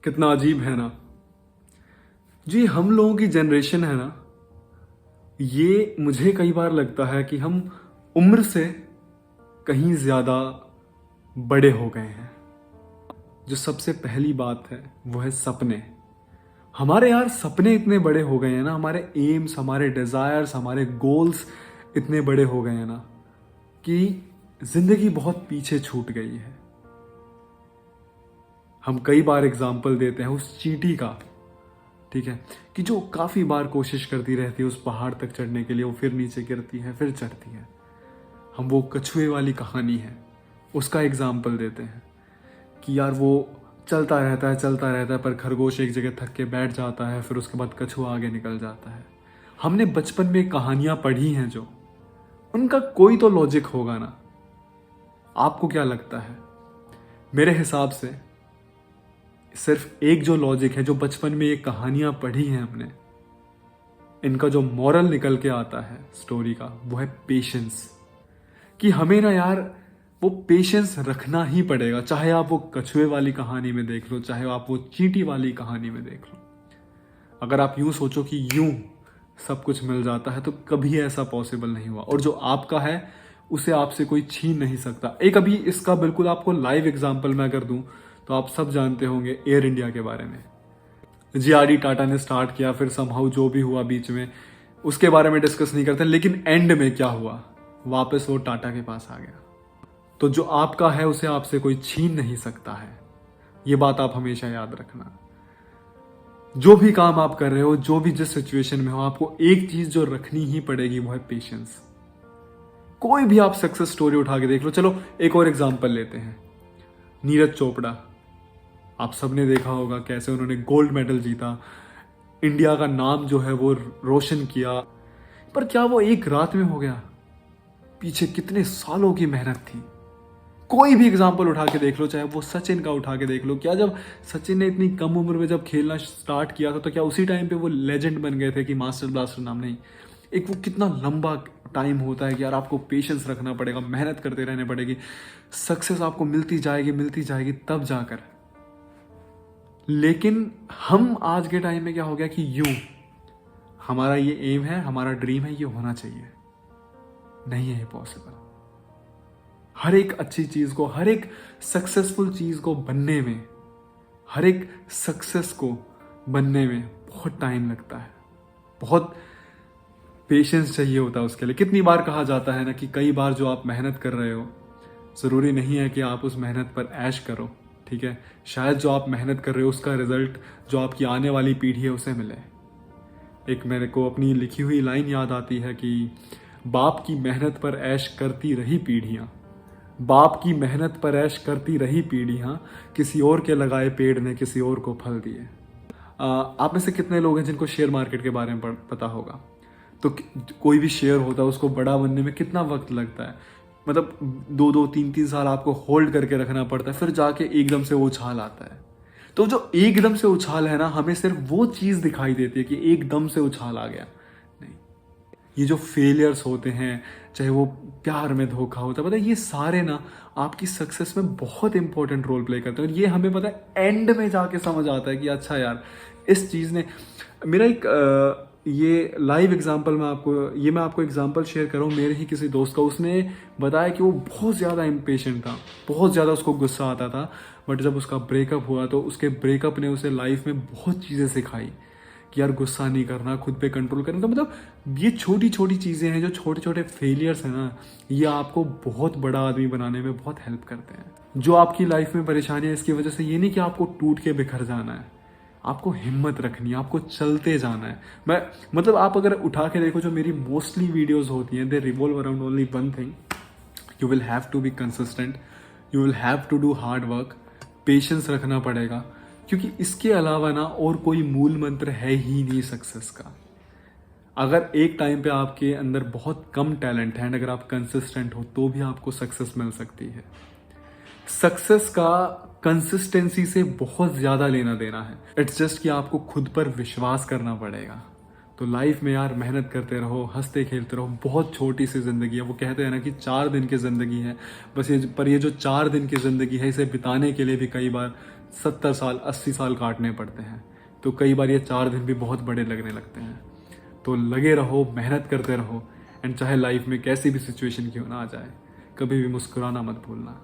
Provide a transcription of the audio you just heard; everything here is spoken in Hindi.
कितना अजीब है ना। जी, हम लोगों की जनरेशन है ना, ये मुझे कई बार लगता है कि हम उम्र से कहीं ज्यादा बड़े हो गए हैं। जो सबसे पहली बात है वो है सपने। हमारे यार सपने इतने बड़े हो गए हैं ना, हमारे एम्स, हमारे डिजायर्स, हमारे गोल्स इतने बड़े हो गए हैं ना कि जिंदगी बहुत पीछे छूट गई है। हम कई बार एग्जाम्पल देते हैं उस चींटी का, ठीक है, कि जो काफी बार कोशिश करती रहती है उस पहाड़ तक चढ़ने के लिए, वो फिर नीचे गिरती है फिर चढ़ती है। हम वो कछुए वाली कहानी है उसका एग्जाम्पल देते हैं कि यार वो चलता रहता है पर खरगोश एक जगह थक के बैठ जाता है, फिर उसके बाद कछुआ आगे निकल जाता है। हमने बचपन में कहानियां पढ़ी हैं जो, उनका कोई तो लॉजिक होगा ना। आपको क्या लगता है? मेरे हिसाब से सिर्फ एक जो लॉजिक है, जो बचपन में ये कहानियां पढ़ी हैं हमने, इनका जो मॉरल निकल के आता है स्टोरी का, वो है पेशेंस। कि हमें ना यार वो पेशेंस रखना ही पड़ेगा, चाहे आप वो कछुए वाली कहानी में देख लो, चाहे आप वो चींटी वाली कहानी में देख लो। अगर आप यूं सोचो कि यूं सब कुछ मिल जाता है तो कभी ऐसा पॉसिबल नहीं हुआ, और जो आपका है उसे आपसे कोई छीन नहीं सकता। एक अभी इसका बिल्कुल आपको लाइव एग्जाम्पल मैं अगर दूं तो आप सब जानते होंगे एयर इंडिया के बारे में। जीआरडी टाटा ने स्टार्ट किया, फिर समहाउ जो भी हुआ बीच में उसके बारे में डिस्कस नहीं करते, लेकिन एंड में क्या हुआ, वापस वो टाटा के पास आ गया। तो जो आपका है उसे आपसे कोई छीन नहीं सकता है, ये बात आप हमेशा याद रखना। जो भी काम आप कर रहे हो, जो भी जिस सिचुएशन में हो, आपको एक चीज जो रखनी ही पड़ेगी वो है पेशेंस। कोई भी आप सक्सेस स्टोरी उठा के देख लो। चलो एक और एग्जांपल लेते हैं, नीरज चोपड़ा। आप सबने देखा होगा कैसे उन्होंने गोल्ड मेडल जीता, इंडिया का नाम जो है वो रोशन किया। पर क्या वो एक रात में हो गया? पीछे कितने सालों की मेहनत थी। कोई भी एग्जाम्पल उठा के देख लो, चाहे वो सचिन का उठा के देख लो। क्या जब सचिन ने इतनी कम उम्र में जब खेलना स्टार्ट किया था तो क्या उसी टाइम पे वो लेजेंड बन गए थे कि मास्टर ब्लास्टर नाम? नहीं। एक वो कितना लंबा टाइम होता है कि यार आपको पेशेंस रखना पड़ेगा, मेहनत करते रहने पड़ेगी, सक्सेस आपको मिलती जाएगी तब जाकर। लेकिन हम आज के टाइम में क्या हो गया कि यूं हमारा ये एम है, हमारा ड्रीम है, ये होना चाहिए, नहीं है ये पॉसिबल। हर एक अच्छी चीज को, हर एक सक्सेसफुल चीज को बनने में, हर एक सक्सेस को बनने में बहुत टाइम लगता है, बहुत पेशेंस चाहिए होता है उसके लिए। कितनी बार कहा जाता है ना कि कई बार जो आप मेहनत कर रहे हो, जरूरी नहीं है कि आप उस मेहनत पर ऐश करो, ठीक है। शायद जो आप मेहनत कर रहे हो उसका रिजल्ट जो आपकी आने वाली पीढ़ी है उसे मिले। एक मेरे को अपनी लिखी हुई लाइन याद आती है कि बाप की मेहनत पर ऐश करती रही पीढ़ियां, बाप की मेहनत पर ऐश करती रही पीढ़ियां, किसी और के लगाए पेड़ ने किसी और को फल दिए। आप में से कितने लोग हैं जिनको शेयर मार्केट के बारे में पता होगा? तो कोई भी शेयर होता है उसको बड़ा बनने में कितना वक्त लगता है, मतलब 2-2 3-3 साल आपको होल्ड करके रखना पड़ता है, फिर जाके एकदम से वो उछाल आता है। तो जो एकदम से उछाल है ना, हमें सिर्फ वो चीज दिखाई देती है कि एकदम से उछाल आ गया। नहीं, ये जो फेलियर्स होते हैं, चाहे वो प्यार में धोखा होता है, पता है ये सारे ना आपकी सक्सेस में बहुत इंपॉर्टेंट रोल प्ले करते हैं। और ये हमें पता है एंड में जाके समझ आता है कि अच्छा यार इस चीज ने मेरा एक ये लाइव एग्जांपल मैं आपको एग्जांपल शेयर कर रहा हूँ मेरे ही किसी दोस्त का। उसने बताया कि वो बहुत ज़्यादा इम्पेशेंट था, बहुत ज़्यादा उसको गुस्सा आता था, बट जब उसका ब्रेकअप हुआ तो उसके ब्रेकअप ने उसे लाइफ में बहुत चीज़ें सिखाई कि यार गुस्सा नहीं करना, खुद पे कंट्रोल करना। तो मतलब ये छोटी छोटी चीज़ें हैं, जो छोटे छोटे फेलियर्स हैं ना, ये आपको बहुत बड़ा आदमी बनाने में बहुत हेल्प करते हैं। जो आपकी लाइफ में परेशानियाँ, इसकी वजह से ये नहीं कि आपको टूट के बिखर जाना है, आपको हिम्मत रखनी है, आपको चलते जाना है। मैं मतलब आप अगर उठा के देखो जो मेरी मोस्टली वीडियोस होती हैं, they revolve around only one thing, you will have to be consistent, you will have to do hard work, patience रखना पड़ेगा, क्योंकि इसके अलावा ना और कोई मूल मंत्र है ही नहीं सक्सेस का। अगर एक टाइम पे आपके अंदर बहुत कम टैलेंट है, अगर आप कंसिस्टेंट हो तो भी आपको सक्सेस मिल सकती है। सक्सेस का कंसिस्टेंसी से बहुत ज्यादा लेना देना है। इट्स जस्ट कि आपको खुद पर विश्वास करना पड़ेगा। तो लाइफ में यार मेहनत करते रहो, हंसते खेलते रहो। बहुत छोटी सी जिंदगी है, वो कहते हैं ना कि 4 दिन की जिंदगी है बस, ये जो 4 दिन की जिंदगी है इसे बिताने के लिए भी कई बार 70 साल 80 साल काटने पड़ते हैं, तो कई बार ये 4 दिन भी बहुत बड़े लगने लगते हैं। तो लगे रहो, मेहनत करते रहो, एंड चाहे लाइफ में कैसी भी सिचुएशन क्यों ना आ जाए, कभी भी मुस्कुराना मत भूलना।